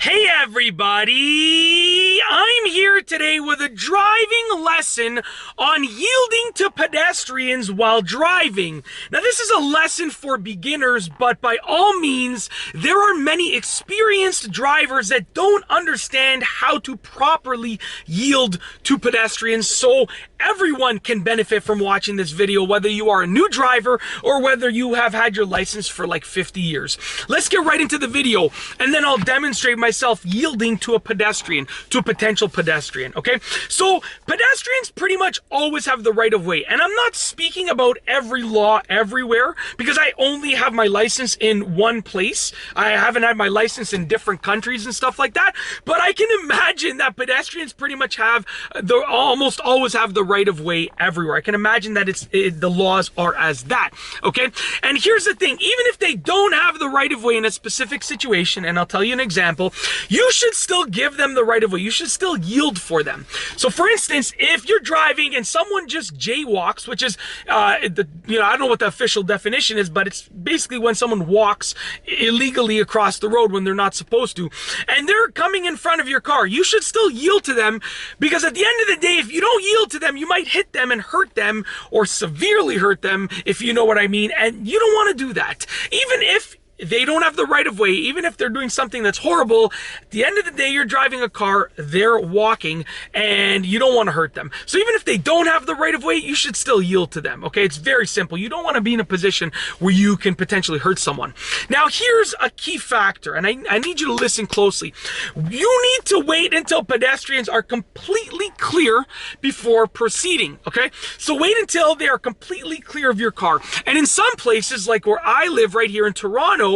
Hey everybody! I'm here today with a driving lesson on yielding to pedestrians while driving. Now this is a lesson for beginners, but by all means, there are many experienced drivers that don't understand how to properly yield to pedestrians, so everyone can benefit from watching this video, whether you are a new driver or whether you have had your license for like 50 years. Let's get right into the video, and then I'll demonstrate myself yielding to a pedestrian, to a potential pedestrian, okay? So pedestrians pretty much always have the right of way, and I'm not speaking about every law everywhere because I only have my license in one place. I haven't had my license in different countries and stuff like that, but I can imagine that pedestrians pretty much have, almost always have the right of way everywhere. I can imagine that the laws are as that, okay? And here's the thing, even if they don't have the right of way in a specific situation, and I'll tell you an example, you should still give them the right of way. You should still yield for them. So for instance, if you're driving and someone just jaywalks, which is, I don't know what the official definition is, but it's basically when someone walks illegally across the road when they're not supposed to, and they're coming in front of your car, you should still yield to them, because at the end of the day, if you don't yield to them, you might hit them and hurt them, or severely hurt them, if you know what I mean, and you don't want to do that. Even if they don't have the right of way, even if they're doing something that's horrible, at the end of the day, you're driving a car, they're walking, and you don't want to hurt them. So even if they don't have the right of way, you should still yield to them, okay? It's very simple. You don't want to be in a position where you can potentially hurt someone. Now, here's a key factor, and I need you to listen closely. You need to wait until pedestrians are completely clear before proceeding, okay? So wait until they are completely clear of your car. And in some places, like where I live right here in Toronto,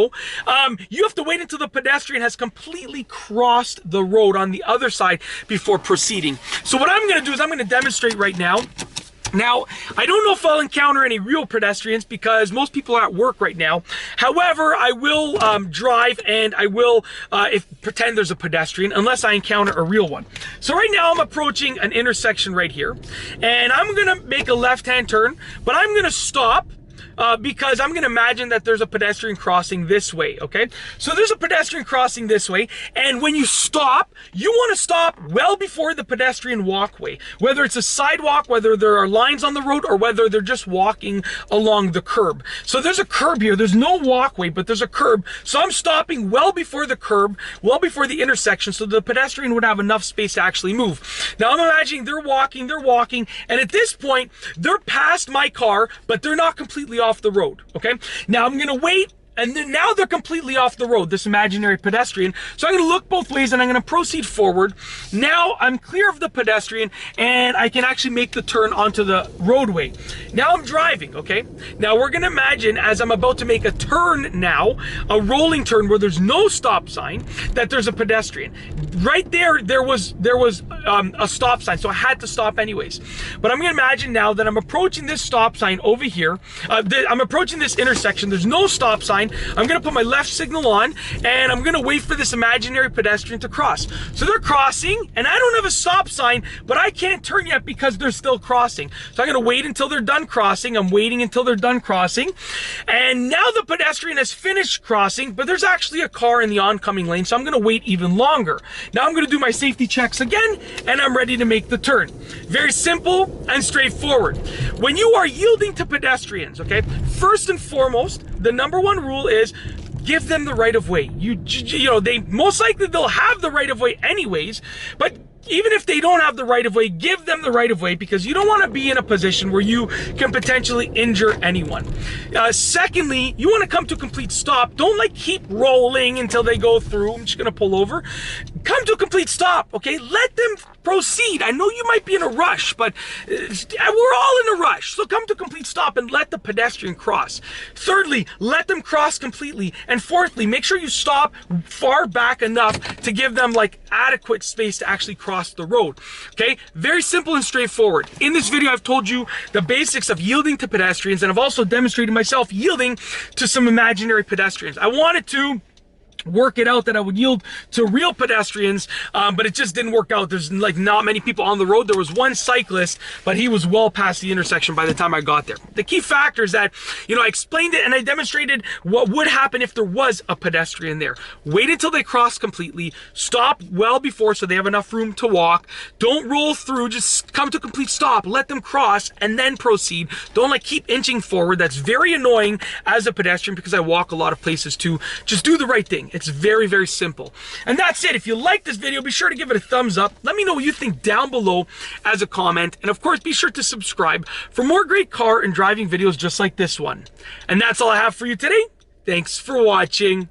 you have to wait until the pedestrian has completely crossed the road on the other side before proceeding. So what I'm going to do is I'm going to demonstrate right now. Now, I don't know if I'll encounter any real pedestrians because most people are at work right now. However, I will drive, and I will pretend there's a pedestrian unless I encounter a real one. So right now I'm approaching an intersection right here, and I'm going to make a left-hand turn, but I'm going to stop because I'm going to imagine that there's a pedestrian crossing this way, okay? So there's a pedestrian crossing this way, and when you stop, you want to stop well before the pedestrian walkway, whether it's a sidewalk, whether there are lines on the road, or whether they're just walking along the curb. So there's a curb here. There's no walkway, but there's a curb. So I'm stopping well before the curb, well before the intersection, so the pedestrian would have enough space to actually move. Now I'm imagining they're walking, and at this point, they're past my car, but they're not completely off the road, okay? Now I'm gonna wait, and then now they're completely off the road, this imaginary pedestrian. So I'm gonna look both ways and I'm gonna proceed forward. Now I'm clear of the pedestrian and I can actually make the turn onto the roadway. Now I'm driving, okay? Now we're gonna imagine, as I'm about to make a turn now, a rolling turn where there's no stop sign, that there's a pedestrian. Right there was a stop sign, so I had to stop anyways. But I'm gonna imagine now that I'm approaching this stop sign over here. I'm approaching this intersection, there's no stop sign. I'm gonna put my left signal on, and I'm gonna wait for this imaginary pedestrian to cross. So they're crossing, and I don't have a stop sign, but I can't turn yet because they're still crossing. So I'm gonna wait until they're done crossing. I'm waiting until they're done crossing. And now the pedestrian has finished crossing, but there's actually a car in the oncoming lane, so I'm gonna wait even longer. Now I'm gonna do my safety checks again, and I'm ready to make the turn. Very simple and straightforward. When you are yielding to pedestrians, okay, first and foremost, the number one rule is give them the right of way. You know, they most likely they'll have the right of way anyways, but even if they don't have the right of way, give them the right of way, because you don't want to be in a position where you can potentially injure anyone. Secondly, you want to come to a complete stop. Don't like keep rolling until they go through. I'm just going to pull over. Come to a complete stop, okay? Let them proceed. I know you might be in a rush, but we're all in a rush. So come to a complete stop and let the pedestrian cross. Thirdly, let them cross completely. And fourthly, make sure you stop far back enough to give them like adequate space to actually cross the road, okay? Very simple and straightforward. In this video, I've told you the basics of yielding to pedestrians, and I've also demonstrated myself yielding to some imaginary pedestrians. I wanted to work it out that I would yield to real pedestrians, but it just didn't work out. There's like not many people on the road. There was one cyclist, but he was well past the intersection by the time I got there. The key factor is that, I explained it and I demonstrated what would happen if there was a pedestrian there. Wait until they cross completely, stop well before so they have enough room to walk. Don't roll through, just come to a complete stop, let them cross and then proceed. Don't like keep inching forward. That's very annoying as a pedestrian because I walk a lot of places too. Just do the right thing. It's very, very simple. And that's it. If you like this video, be sure to give it a thumbs up. Let me know what you think down below as a comment. And of course, be sure to subscribe for more great car and driving videos just like this one. And that's all I have for you today. Thanks for watching.